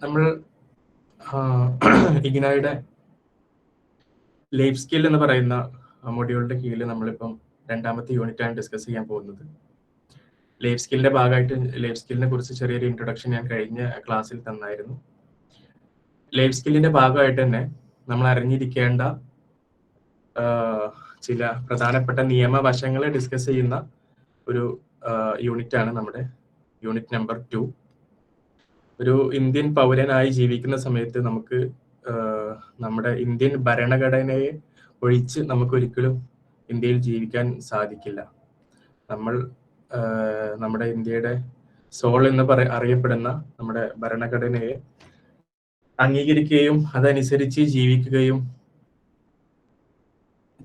നമ്മൾ ഇഗ്നോയുടെ life skill എന്ന് പറയുന്ന മൊഡ്യൂളിന്റെ കീഴിൽ നമ്മളിപ്പം രണ്ടാമത്തെ യൂണിറ്റാണ് ഡിസ്കസ് ചെയ്യാൻ പോകുന്നത്. ലൈഫ് സ്കില്ലിന്റെ ഭാഗമായിട്ട് ലൈഫ് സ്കില്ലിനെ കുറിച്ച് ചെറിയൊരു ഇൻട്രൊഡക്ഷൻ ഞാൻ കഴിഞ്ഞ ക്ലാസ്സിൽ തന്നായിരുന്നു. ലൈഫ് സ്കില്ലിന്റെ ഭാഗമായിട്ട് തന്നെ നമ്മൾ അറിഞ്ഞിരിക്കേണ്ട ചില പ്രധാനപ്പെട്ട നിയമവശങ്ങളെ ഡിസ്കസ് ചെയ്യുന്ന ഒരു യൂണിറ്റ് ആണ് നമ്മുടെ യൂണിറ്റ് നമ്പർ 2. ഒരു ഇന്ത്യൻ പൗരനായി ജീവിക്കുന്ന സമയത്ത് നമുക്ക് നമ്മുടെ ഇന്ത്യൻ ഭരണഘടനയെ ഒഴിച്ച് നമുക്ക് ഒരിക്കലും ഇന്ത്യയിൽ ജീവിക്കാൻ സാധിക്കില്ല. നമ്മൾ നമ്മുടെ ഇന്ത്യയുടെ സോൾ എന്ന് അറിയപ്പെടുന്ന നമ്മുടെ ഭരണഘടനയെ അംഗീകരിക്കുകയും അതനുസരിച്ച് ജീവിക്കുകയും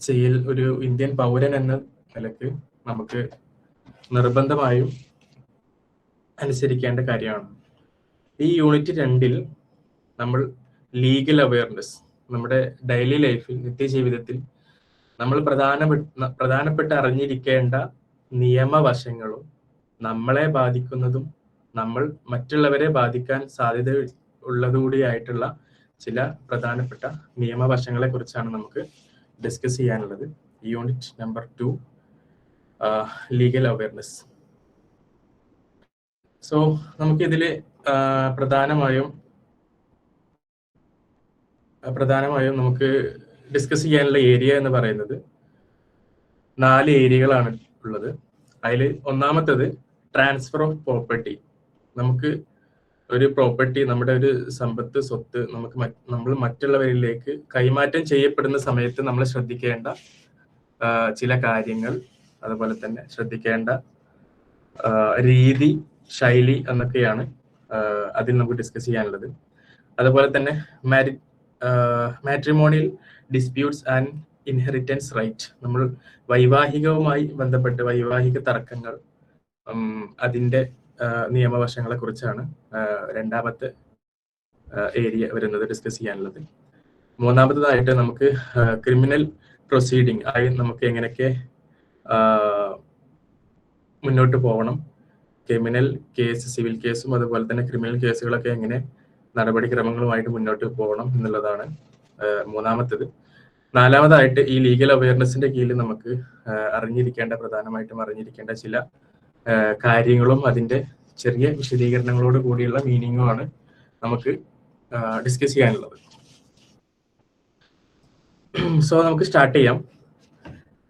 ചെയ്യൽ ഒരു ഇന്ത്യൻ പൗരൻ എന്ന നിലക്ക് നമുക്ക് നിർബന്ധമായും അനുസരിക്കേണ്ട കാര്യമാണ്. ഈ യൂണിറ്റ് 2 നമ്മൾ ലീഗൽ അവയർനെസ്, നമ്മുടെ ഡെയിലി ലൈഫിൽ നിത്യജീവിതത്തിൽ നമ്മൾ പ്രധാനപ്പെട്ട അറിഞ്ഞിരിക്കേണ്ട നിയമവശങ്ങളും നമ്മളെ ബാധിക്കുന്നതും നമ്മൾ മറ്റുള്ളവരെ ബാധിക്കാൻ സാധ്യത ഉള്ളതുകൂടിയായിട്ടുള്ള ചില പ്രധാനപ്പെട്ട നിയമവശങ്ങളെ കുറിച്ചാണ് നമുക്ക് ഡിസ്കസ് ചെയ്യാനുള്ളത്. Unit number 2 legal awareness. So നമുക്കിതിൽ പ്രധാനമായും നമുക്ക് ഡിസ്കസ് ചെയ്യാനുള്ള ഏരിയ എന്ന് പറയുന്നത് 4 ഏരിയകളാണ് ഉള്ളത്. അതിൽ ഒന്നാമത്തേത് ട്രാൻസ്ഫർ ഓഫ് പ്രോപ്പർട്ടി. നമുക്ക് ഒരു പ്രോപ്പർട്ടി, നമ്മുടെ ഒരു സമ്പത്ത്, സ്വത്ത് നമ്മൾ മറ്റുള്ളവരിലേക്ക് കൈമാറ്റം ചെയ്യപ്പെടുന്ന സമയത്ത് നമ്മൾ ശ്രദ്ധിക്കേണ്ട ചില കാര്യങ്ങൾ, അതുപോലെ തന്നെ ശ്രദ്ധിക്കേണ്ട രീതി, ശൈലി എന്നൊക്കെയാണ് അതിൽ നമുക്ക് ഡിസ്കസ് ചെയ്യാനുള്ളത്. അതുപോലെ തന്നെ matrimonial disputes and inheritance right. നമ്മൾ വൈവാഹികവുമായി ബന്ധപ്പെട്ട് വൈവാഹിക തർക്കങ്ങൾ, അതിൻ്റെ നിയമവശങ്ങളെ കുറിച്ചാണ് രണ്ടാമത്തെ ഏരിയ വരുന്നത് ഡിസ്കസ് ചെയ്യാനുള്ളത്. മൂന്നാമത്തേതായിട്ട് നമുക്ക് ക്രിമിനൽ പ്രൊസീഡിങ് ആയി നമുക്ക് എങ്ങനെയൊക്കെ മുന്നോട്ട് പോകണം, ക്രിമിനൽ കേസ്, സിവിൽ കേസും അതുപോലെ തന്നെ ക്രിമിനൽ കേസുകളൊക്കെ എങ്ങനെ നടപടിക്രമങ്ങളുമായിട്ട് മുന്നോട്ട് പോകണം എന്നുള്ളതാണ് മൂന്നാമത്തേത്. നാലാമതായിട്ട് ഈ ലീഗൽ അവയർനെസിന്റെ കീഴിൽ നമുക്ക് പ്രധാനമായിട്ടും അറിഞ്ഞിരിക്കേണ്ട ചില കാര്യങ്ങളും അതിന്റെ ചെറിയ വിശദീകരണങ്ങളോട് കൂടിയുള്ള മീനിങ്ങുമാണ് നമുക്ക് ഡിസ്കസ് ചെയ്യാനുള്ളത്. സോ നമുക്ക് സ്റ്റാർട്ട് ചെയ്യാം.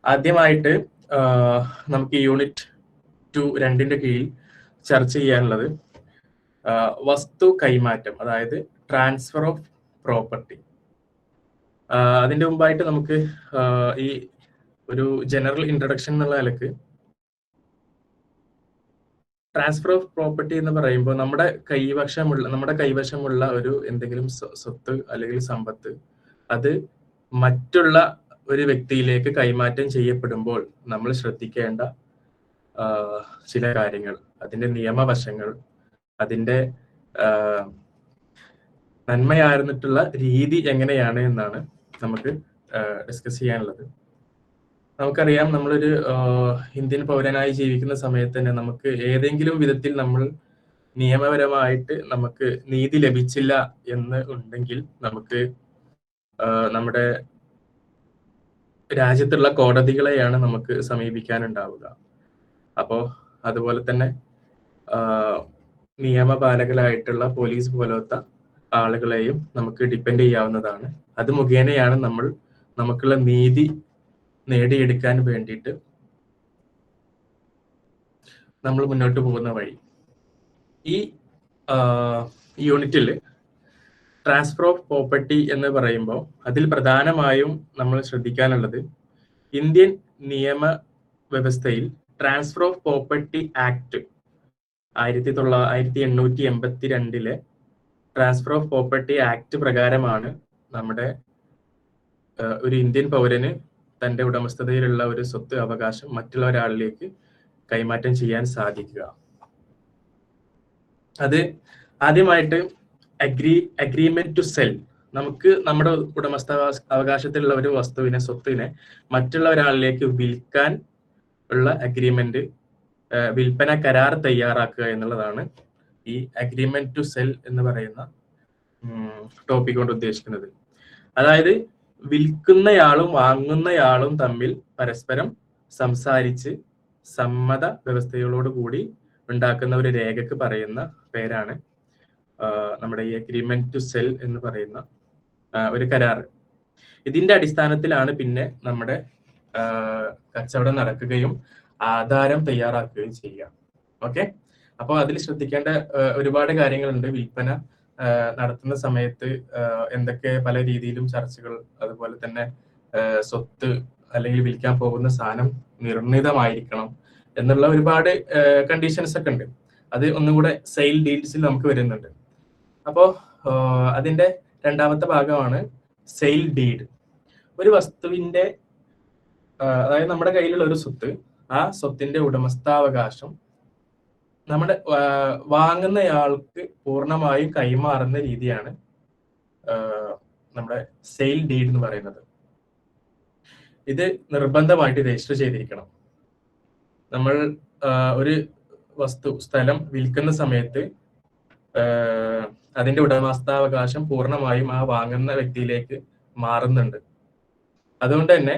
ആദ്യമായിട്ട് നമുക്ക് യൂണിറ്റ് 2 കീഴിൽ ചർച്ച ചെയ്യാനുള്ളത് വസ്തു കൈമാറ്റം, അതായത് ട്രാൻസ്ഫർ ഓഫ് പ്രോപ്പർട്ടി. അതിന്റെ മുമ്പായിട്ട് നമുക്ക് ഈ ഒരു ജനറൽ ഇൻട്രൊഡക്ഷൻ എന്നുള്ള നിലക്ക് ട്രാൻസ്ഫർ ഓഫ് പ്രോപ്പർട്ടി എന്ന് പറയുമ്പോൾ നമ്മുടെ കൈവശമുള്ള ഒരു എന്തെങ്കിലും സ്വത്ത് അല്ലെങ്കിൽ സമ്പത്ത് അത് മറ്റുള്ള ഒരു വ്യക്തിയിലേക്ക് കൈമാറ്റം ചെയ്യപ്പെടുമ്പോൾ നമ്മൾ ശ്രദ്ധിക്കേണ്ട ചില കാര്യങ്ങൾ, അതിന്റെ നിയമവശങ്ങൾ, അതിന്റെ നന്മയായിരുന്നിട്ടുള്ള രീതി എങ്ങനെയാണ് എന്നാണ് നമുക്ക് ഡിസ്കസ് ചെയ്യാനുള്ളത്. നമുക്കറിയാം, നമ്മളൊരു ഇന്ത്യൻ പൗരനായി ജീവിക്കുന്ന സമയത്ത് തന്നെ നമുക്ക് ഏതെങ്കിലും വിധത്തിൽ നമ്മൾ നിയമപരമായിട്ട് നമുക്ക് നീതി ലഭിച്ചില്ല എന്ന് ഉണ്ടെങ്കിൽ നമുക്ക് നമ്മുടെ രാജ്യത്തുള്ള കോടതികളെയാണ് നമുക്ക് സമീപിക്കാനുണ്ടാവുക. അപ്പോൾ അതുപോലെ തന്നെ നിയമപാലകരായിട്ടുള്ള പോലീസ് പോലത്തെ ആളുകളെയും നമുക്ക് ഡിപ്പെൻഡ് ചെയ്യാവുന്നതാണ്. അത് മുഖേനയാണ് നമുക്കുള്ള നീതി നേടിയെടുക്കാൻ വേണ്ടിയിട്ട് നമ്മൾ മുന്നോട്ട് പോകുന്ന വഴി. ഈ യൂണിറ്റിൽ ട്രാൻസ്ഫർ ഓഫ് പ്രോപ്പർട്ടി എന്ന് പറയുമ്പോൾ അതിൽ പ്രധാനമായും നമ്മൾ ശ്രദ്ധിക്കാനുള്ളത് ഇന്ത്യൻ നിയമ വ്യവസ്ഥയിൽ transfer of property act 1882 transfer of property act പ്രകാരമാണ് നമ്മുടെ ഒരു ഇന്ത്യൻ പൗരന് തന്റെ ഉടമസ്ഥതയിലുള്ള ഒരു സ്വത്ത് അവകാശം മറ്റുള്ള ഒരാളിലേക്ക് കൈമാറ്റം ചെയ്യാൻ സാധിക്കുക. അത് ആദ്യമായിട്ട് അഗ്രിമെന്റ് ടു സെൽ. നമുക്ക് നമ്മുടെ ഉടമസ്ഥ അവകാശത്തിലുള്ള ഒരു വസ്തുവിനെ, സ്വത്തിനെ മറ്റുള്ള ഒരാളിലേക്ക് വിൽക്കാൻ ഉള്ള അഗ്രിമെന്റ്, വിൽപ്പന കരാർ തയ്യാറാക്കുക എന്നുള്ളതാണ് ഈ അഗ്രിമെന്റ് ടു സെൽ എന്ന് പറയുന്ന ടോപ്പിക് കൊണ്ട് ഉദ്ദേശിക്കുന്നത്. അതായത് വിൽക്കുന്നയാളും വാങ്ങുന്നയാളും തമ്മിൽ പരസ്പരം സംസാരിച്ച് സമ്മത വ്യവസ്ഥകളോട് കൂടി ഉണ്ടാക്കുന്ന ഒരു രേഖക്ക് പറയുന്ന പേരാണ് നമ്മുടെ ഈ അഗ്രിമെന്റ് ടു സെൽ എന്ന് പറയുന്ന ഒരു കരാർ. ഇതിന്റെ അടിസ്ഥാനത്തിലാണ് പിന്നെ നമ്മുടെ കച്ചവടം നടക്കുകയും ആധാരം തയ്യാറാക്കുകയും ചെയ്യുക. ഓക്കെ, അപ്പോൾ അതിൽ ശ്രദ്ധിക്കേണ്ട ഒരുപാട് കാര്യങ്ങളുണ്ട്. വിൽപ്പന നടത്തുന്ന സമയത്ത് എന്തൊക്കെ പല രീതിയിലും ചർച്ചകൾ, അതുപോലെ തന്നെ സ്വത്ത് അല്ലെങ്കിൽ വിൽക്കാൻ പോകുന്ന സാധനം നിർണിതമായിരിക്കണം എന്നുള്ള ഒരുപാട് കണ്ടീഷൻസ് ഒക്കെ ഉണ്ട്. അത് ഒന്നുകൂടെ സെയിൽ ഡീൽസിൽ നമുക്ക് വരുന്നുണ്ട്. അപ്പോൾ അതിന്റെ രണ്ടാമത്തെ ഭാഗമാണ് സെയിൽ ഡീഡ്. ഒരു വസ്തുവിന്റെ അതായത് നമ്മുടെ കയ്യിലുള്ള ഒരു സ്വത്ത്, ആ സ്വത്തിന്റെ ഉടമസ്ഥാവകാശം നമ്മുടെ വാങ്ങുന്നയാൾക്ക് പൂർണ്ണമായും കൈമാറുന്ന രീതിയാണ് നമ്മുടെ സെയിൽ ഡീഡ് എന്ന് പറയുന്നത്. ഇത് നിർബന്ധമായിട്ട് രജിസ്റ്റർ ചെയ്തിരിക്കണം. നമ്മൾ ഒരു സ്ഥലം വിൽക്കുന്ന സമയത്ത് അതിന്റെ ഉടമസ്ഥാവകാശം പൂർണ്ണമായും ആ വാങ്ങുന്ന വ്യക്തിയിലേക്ക് മാറുന്നുണ്ട്. അതുകൊണ്ട് തന്നെ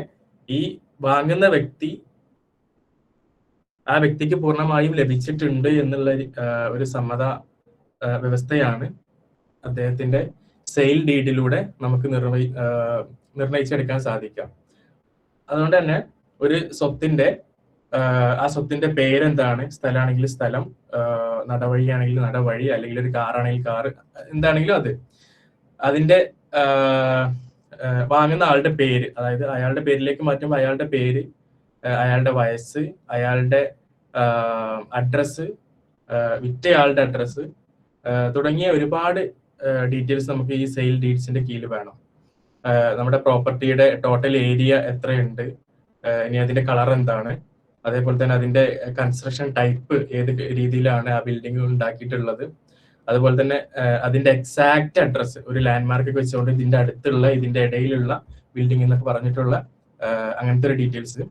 ഈ വാങ്ങുന്ന വ്യക്തി ആ വ്യക്തിക്ക് പൂർണ്ണമായും ലഭിച്ചിട്ടുണ്ട് എന്നുള്ള ഒരു സമ്മത വ്യവസ്ഥയാണ് അദ്ദേഹത്തിന്റെ സെയിൽ ഡീഡിലൂടെ നമുക്ക് നിർണയിച്ചെടുക്കാൻ സാധിക്കാം. അതുകൊണ്ട് തന്നെ ഒരു സ്വത്തിന്റെ ആ സ്വത്തിന്റെ പേരെന്താണ്, സ്ഥലമാണെങ്കിൽ സ്ഥലം, നടവഴിയാണെങ്കിൽ നടവഴി, അല്ലെങ്കിൽ ഒരു കാറാണെങ്കിൽ കാറ്, എന്താണെങ്കിലും അത് അതിന്റെ വാങ്ങുന്ന ആളുടെ പേര്, അതായത് അയാളുടെ പേരിലേക്ക് മാറ്റുമ്പോൾ അയാളുടെ പേര്, അയാളുടെ വയസ്സ്, അയാളുടെ അഡ്രസ്സ്, വിറ്റയാളുടെ അഡ്രസ്സ് തുടങ്ങിയ ഒരുപാട് ഡീറ്റെയിൽസ് നമുക്ക് ഈ സെയിൽ ഡീഡ്സിന്റെ കീഴിൽ വേണം. നമ്മുടെ പ്രോപ്പർട്ടിയുടെ ടോട്ടൽ ഏരിയ എത്രയുണ്ട്, ഇനി അതിന്റെ കളർ എന്താണ്, അതേപോലെ തന്നെ അതിന്റെ കൺസ്ട്രക്ഷൻ ടൈപ്പ് ഏത് രീതിയിലാണ് ആ ബിൽഡിംഗ് ഉണ്ടാക്കിയിട്ടുള്ളത്, അതുപോലെ തന്നെ അതിന്റെ എക്സാക്ട് അഡ്രസ്സ്, ഒരു ലാൻഡ്മാർക്ക് വെച്ചുകൊണ്ട് ഇതിന്റെ അടുത്തുള്ള ഇതിന്റെ ഇടയിലുള്ള ബിൽഡിംഗ് എന്നൊക്കെ പറഞ്ഞിട്ടുള്ള അങ്ങനത്തെ ഒരു ഡീറ്റെയിൽസ്.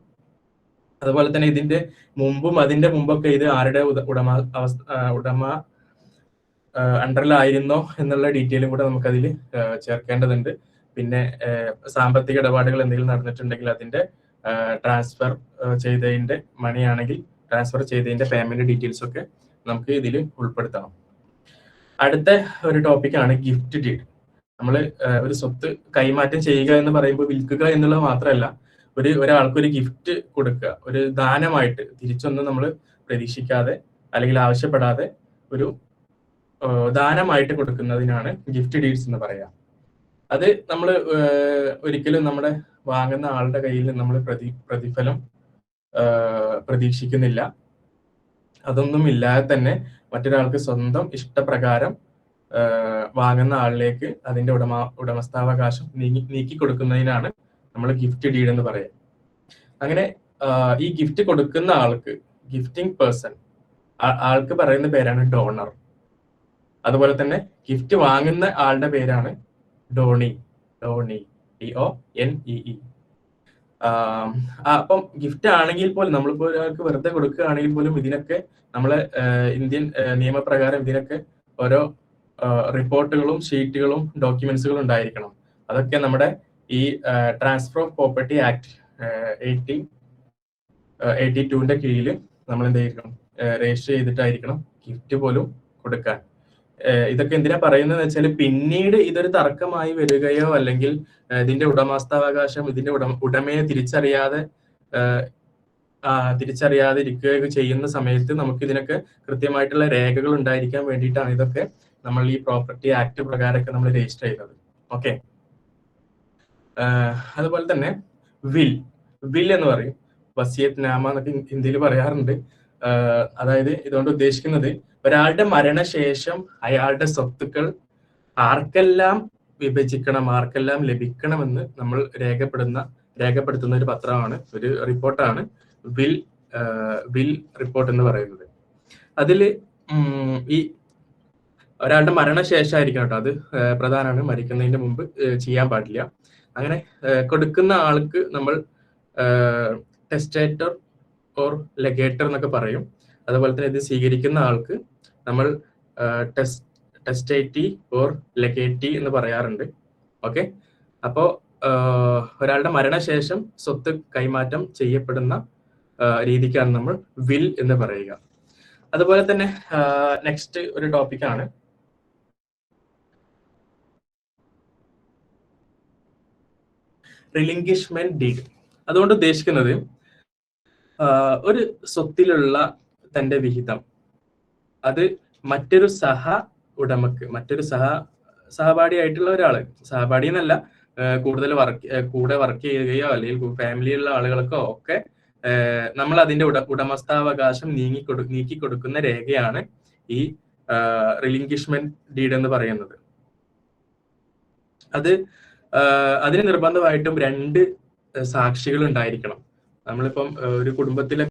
അതുപോലെ തന്നെ ഇതിന്റെ മുമ്പും അതിന്റെ മുമ്പൊക്കെ ഇത് ആരുടെ ഉടമ അണ്ടറിലായിരുന്നോ എന്നുള്ള ഡീറ്റെയിലും കൂടെ നമുക്കതിൽ ചേർക്കേണ്ടതുണ്ട്. പിന്നെ സാമ്പത്തിക ഇടപാടുകൾ എന്തെങ്കിലും നടന്നിട്ടുണ്ടെങ്കിൽ അതിന്റെ ട്രാൻസ്ഫർ ചെയ്തതിന്റെ മണി ആണെങ്കിൽ ട്രാൻസ്ഫർ ചെയ്തതിന്റെ പേയ്മെന്റ് ഡീറ്റെയിൽസ് ഒക്കെ നമുക്ക് ഇതിൽ ഉൾപ്പെടുത്തണം. അടുത്ത ഒരു ടോപ്പിക്കാണ് ഗിഫ്റ്റ് ഡീഡ്. നമ്മൾ ഒരു സ്വത്ത് കൈമാറ്റം ചെയ്യുക എന്ന് പറയുമ്പോൾ വിൽക്കുക എന്നുള്ളത് മാത്രമല്ല, ഒരാൾക്ക് ഒരു ഗിഫ്റ്റ് കൊടുക്കുക, ഒരു ദാനമായിട്ട് തിരിച്ചൊന്നും നമ്മൾ പ്രതീക്ഷിക്കാതെ അല്ലെങ്കിൽ ആവശ്യപ്പെടാതെ ഒരു ദാനമായിട്ട് കൊടുക്കുന്നതിനാണ് ഗിഫ്റ്റ് ഡീഡ്സ് എന്ന് പറയാം. അത് നമ്മൾ ഒരിക്കലും നമ്മുടെ വാങ്ങുന്ന ആളുടെ കയ്യിൽ നമ്മൾ പ്രതിഫലം പ്രതീക്ഷിക്കുന്നില്ല. അതൊന്നും ഇല്ലാതെ തന്നെ മറ്റൊരാൾക്ക് സ്വന്തം ഇഷ്ടപ്രകാരം വാങ്ങുന്ന ആളിലേക്ക് അതിന്റെ ഉടമസ്ഥാവകാശം നീക്കി കൊടുക്കുന്നതിനാണ് നമ്മൾ ഗിഫ്റ്റ് ഡീഡ് എന്ന് പറയാം. അങ്ങനെ ഈ ഗിഫ്റ്റ് കൊടുക്കുന്ന ആൾക്ക്, ഗിഫ്റ്റിംഗ് പേഴ്സൺ, ആൾക്ക് പറയുന്ന പേരാണ് ഡോണർ. അതുപോലെ തന്നെ ഗിഫ്റ്റ് വാങ്ങുന്ന ആളുടെ പേരാണ് ഡോണി, DONEE. അപ്പം ഗിഫ്റ്റ് ആണെങ്കിൽ പോലും, നമ്മളിപ്പോ ഒരാൾക്ക് വെറുതെ കൊടുക്കുകയാണെങ്കിൽ പോലും ഇതിനൊക്കെ നമ്മളെ ഇന്ത്യൻ നിയമപ്രകാരം ഇതിനൊക്കെ ഓരോ റിപ്പോർട്ടുകളും ഷീറ്റുകളും ഡോക്യുമെന്റ്സുകളും ഉണ്ടായിരിക്കണം. അതൊക്കെ നമ്മുടെ ഈ ട്രാൻസ്ഫർ ഓഫ് പ്രോപ്പർട്ടി ആക്ട് 1882 കീഴിൽ നമ്മൾ എന്തായിരിക്കണം, രജിസ്റ്റർ ചെയ്തിട്ടായിരിക്കണം ഗിഫ്റ്റ് പോലും കൊടുക്കാൻ. ഇതൊക്കെ എന്തിനാ പറയുന്നത് വെച്ചാൽ, പിന്നീട് ഇതൊരു തർക്കമായി വരികയോ അല്ലെങ്കിൽ ഇതിന്റെ ഉടമസ്ഥാവകാശം ഇതിന്റെ ഉടമയെ തിരിച്ചറിയാതിരിക്കുകയോ ചെയ്യുന്ന സമയത്ത് നമുക്ക് ഇതിനൊക്കെ കൃത്യമായിട്ടുള്ള രേഖകൾ ഉണ്ടായിരിക്കാൻ വേണ്ടിയിട്ടാണ് ഇതൊക്കെ നമ്മൾ ഈ പ്രോപ്പർട്ടി ആക്ട് പ്രകാരമൊക്കെ നമ്മൾ രജിസ്റ്റർ ചെയ്യുന്നത്. ഓക്കെ, അതുപോലെ തന്നെ വിൽ എന്ന് പറയും, വസിയത്ത് നാമ എന്നൊക്കെ ഹിന്ദിയിൽ പറയാറുണ്ട്. അതായത് ഇതുകൊണ്ട് ഉദ്ദേശിക്കുന്നത് ഒരാളുടെ മരണശേഷം അയാളുടെ സ്വത്തുക്കൾ ആർക്കെല്ലാം വിഭജിക്കണം, ആർക്കെല്ലാം ലഭിക്കണമെന്ന് നമ്മൾ രേഖപ്പെടുത്തുന്ന ഒരു പത്രമാണ്, ഒരു റിപ്പോർട്ടാണ് വിൽ റിപ്പോർട്ട് എന്ന് പറയുന്നത്. അതിൽ ഈ ഒരാളുടെ മരണശേഷമായിരിക്കണം കേട്ടോ, അത് പ്രധാനമാണ്. മരിക്കുന്നതിന് മുമ്പ് ചെയ്യാൻ പാടില്ല. അങ്ങനെ കൊടുക്കുന്ന ആൾക്ക് നമ്മൾ ടെസ്റ്റേറ്റർ ഓർ ലെഗേറ്റർ എന്നൊക്കെ പറയും. അതുപോലെ തന്നെ ഇത് സ്വീകരിക്കുന്ന ആൾക്ക് നമ്മൾ ടെസ്റ്റേറ്റി ഓർ ലെഗേറ്റി എന്ന് പറയാറുണ്ട്. ഓക്കെ, അപ്പോൾ ഒരാളുടെ മരണശേഷം സ്വത്ത് കൈമാറ്റം ചെയ്യപ്പെടുന്ന രീതിക്കാണ് നമ്മൾ വിൽ എന്ന് പറയുക. അതുപോലെ തന്നെ നെക്സ്റ്റ് ഒരു ടോപ്പിക്കാണ് റിലിംഗ്വിഷ്മെന്റ് ഡീഡ്. അതുകൊണ്ട് ഉദ്ദേശിക്കുന്നത് ഒരു സ്വത്തിലുള്ള തന്റെ വിഹിതം അത് മറ്റൊരു ഉടമക്ക്, മറ്റൊരു സഹപാഠിയായിട്ടുള്ള ഒരാള്, സഹപാഠി എന്നല്ല, കൂടുതൽ കൂടെ വർക്ക് ചെയ്യുകയോ അല്ലെങ്കിൽ ഫാമിലിയുള്ള ആളുകൾക്കോ ഒക്കെ നമ്മൾ അതിന്റെ ഉടമസ്ഥാവകാശം നീക്കി കൊടുക്കുന്ന രേഖയാണ് ഈ റിലിംഗ്വിഷ്മെന്റ് ഡീഡ് എന്ന് പറയുന്നത്. അതിന് നിർബന്ധമായിട്ടും 2 സാക്ഷികൾ ഉണ്ടായിരിക്കണം. നമ്മളിപ്പം ഒരു കുടുംബത്തിലെ